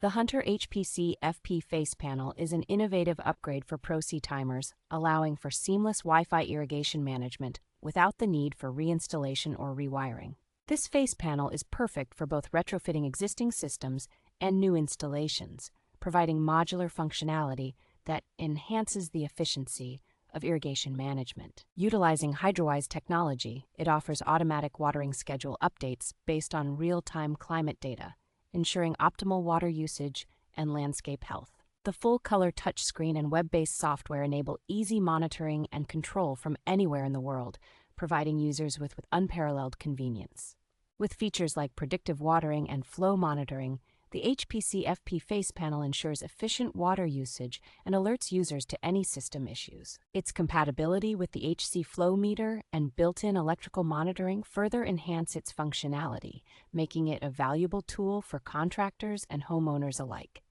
The Hunter HPC-FP Face Panel is an innovative upgrade for Pro C timers, allowing for seamless Wi-Fi irrigation management without the need for reinstallation or rewiring. This face panel is perfect for both retrofitting existing systems and new installations, providing modular functionality that enhances the efficiency of irrigation management. Utilizing Hydrawise technology, it offers automatic watering schedule updates based on real-time climate data, ensuring optimal water usage and landscape health. The full-color touchscreen and web-based software enable easy monitoring and control from anywhere in the world, providing users with unparalleled convenience. With features like predictive watering and flow monitoring, the HPC-FP Face Panel ensures efficient water usage and alerts users to any system issues. Its compatibility with the HC flow meter and built-in electrical monitoring further enhance its functionality, making it a valuable tool for contractors and homeowners alike.